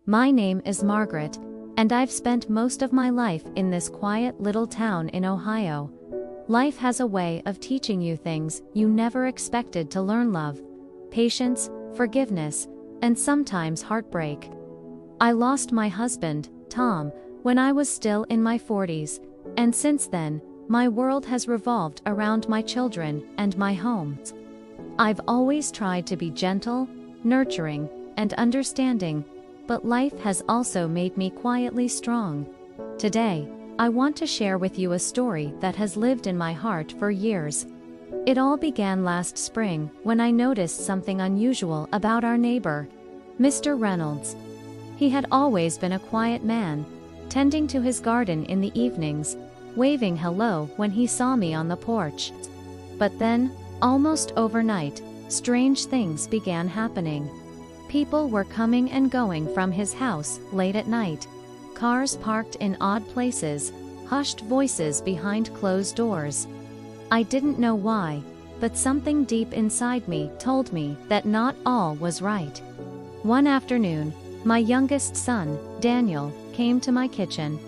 My name is Margaret, and I've spent most of my life in this quiet little town in Ohio. Life has a way of teaching you things you never expected to learn: love, patience, forgiveness, and sometimes heartbreak. I lost my husband, Tom, when I was still in my 40s, and since then, my world has revolved around my children and my home. I've always tried to be gentle, nurturing, and understanding, but life has also made me quietly strong. Today, I want to share with you a story that has lived in my heart for years. It all began last spring when I noticed something unusual about our neighbor, Mr. Reynolds. He had always been a quiet man, tending to his garden in the evenings, waving hello when he saw me on the porch. But then, almost overnight, strange things began happening. People were coming and going from his house late at night. Cars parked in odd places, hushed voices behind closed doors. I didn't know why, but something deep inside me told me that not all was right. One afternoon, my youngest son, Daniel, came to my kitchen.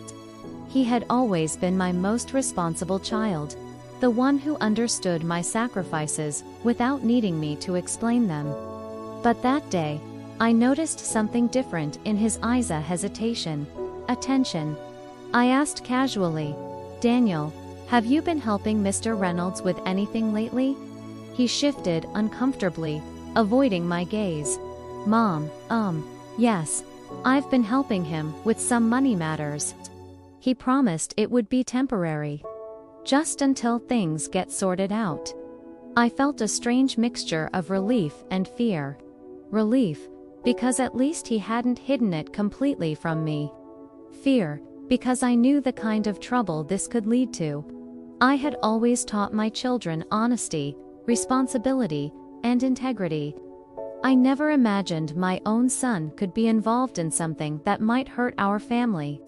He had always been my most responsible child, the one who understood my sacrifices without needing me to explain them. But that day, I noticed something different in his eyes: a hesitation, a tension. I asked casually, "Daniel, have you been helping Mr. Reynolds with anything lately?" He shifted uncomfortably, avoiding my gaze. "Mom, yes, I've been helping him with some money matters. He promised it would be temporary. Just until things get sorted out." I felt a strange mixture of relief and fear. Relief, because at least he hadn't hidden it completely from me. Fear, because I knew the kind of trouble this could lead to. I had always taught my children honesty, responsibility, and integrity. I never imagined my own son could be involved in something that might hurt our family.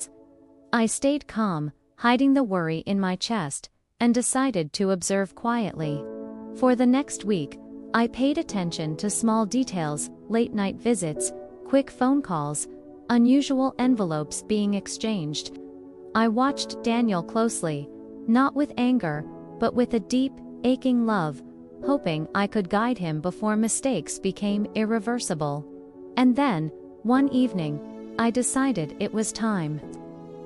I stayed calm, hiding the worry in my chest, and decided to observe quietly. For the next week, I paid attention to small details: late-night visits, quick phone calls, unusual envelopes being exchanged. I watched Daniel closely, not with anger, but with a deep, aching love, hoping I could guide him before mistakes became irreversible. And then, one evening, I decided it was time.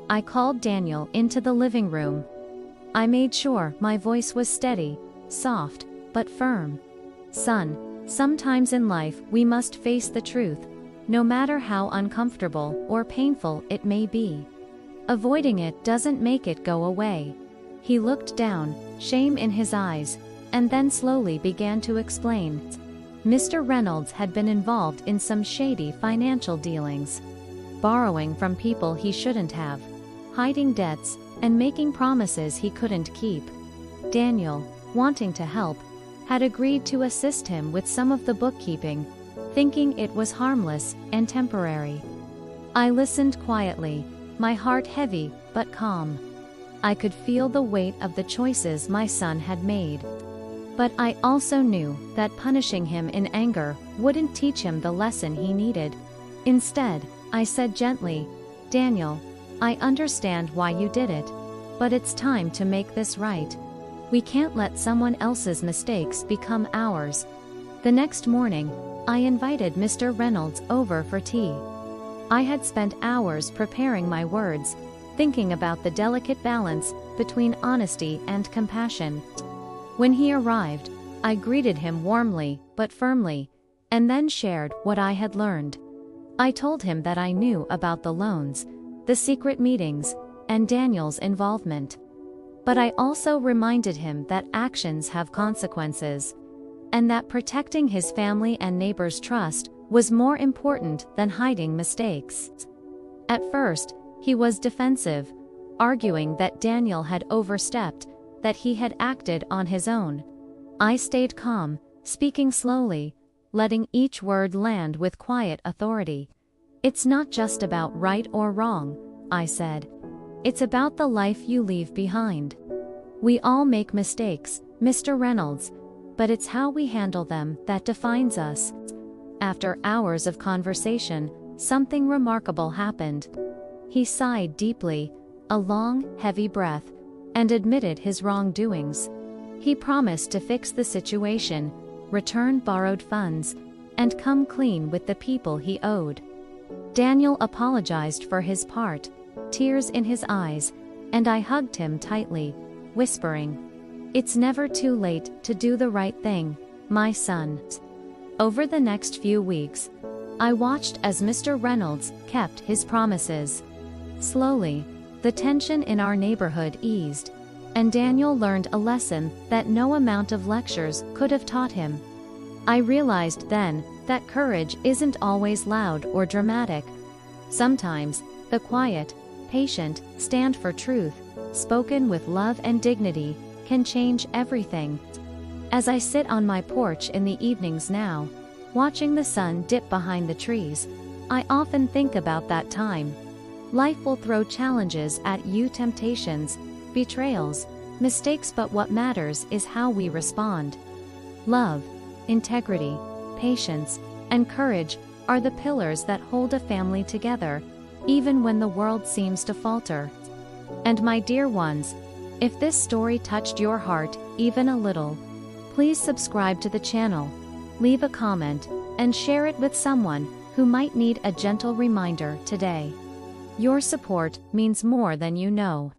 I called Daniel into the living room. I made sure my voice was steady, soft, but firm. "Son, sometimes in life we must face the truth, no matter how uncomfortable or painful it may be. Avoiding it doesn't make it go away." He looked down, shame in his eyes, and then slowly began to explain. Mr. Reynolds had been involved in some shady financial dealings, borrowing from people he shouldn't have, hiding debts, and making promises he couldn't keep. Daniel, wanting to help, had agreed to assist him with some of the bookkeeping, thinking it was harmless and temporary. I listened quietly, my heart heavy but calm. I could feel the weight of the choices my son had made. But I also knew that punishing him in anger wouldn't teach him the lesson he needed. Instead, I said gently, "Daniel, I understand why you did it, but it's time to make this right. We can't let someone else's mistakes become ours." The next morning, I invited Mr. Reynolds over for tea. I had spent hours preparing my words, thinking about the delicate balance between honesty and compassion. When he arrived, I greeted him warmly but firmly, and then shared what I had learned. I told him that I knew about the loans, the secret meetings, and Daniel's involvement. But I also reminded him that actions have consequences, and that protecting his family and neighbors' trust was more important than hiding mistakes. At first, he was defensive, arguing that Daniel had overstepped, that he had acted on his own. I stayed calm, speaking slowly, letting each word land with quiet authority. "It's not just about right or wrong," I said. "It's about the life you leave behind. We all make mistakes, Mr. Reynolds, but it's how we handle them that defines us." After hours of conversation, something remarkable happened. He sighed deeply, a long, heavy breath, and admitted his wrongdoings. He promised to fix the situation, return borrowed funds, and come clean with the people he owed. Daniel apologized for his part, tears in his eyes, and I hugged him tightly, whispering, "It's never too late to do the right thing, my son." Over the next few weeks, I watched as Mr. Reynolds kept his promises. Slowly, the tension in our neighborhood eased, and Daniel learned a lesson that no amount of lectures could have taught him. I realized then that courage isn't always loud or dramatic. Sometimes, the quiet, patient stand for truth, spoken with love and dignity, can change everything. As I sit on my porch in the evenings now, watching the sun dip behind the trees, I often think about that time. Life will throw challenges at you, temptations, betrayals, mistakes, but what matters is how we respond. Love, integrity, patience, and courage are the pillars that hold a family together, even when the world seems to falter. And my dear ones, if this story touched your heart even a little, please subscribe to the channel, leave a comment, and share it with someone who might need a gentle reminder today. Your support means more than you know.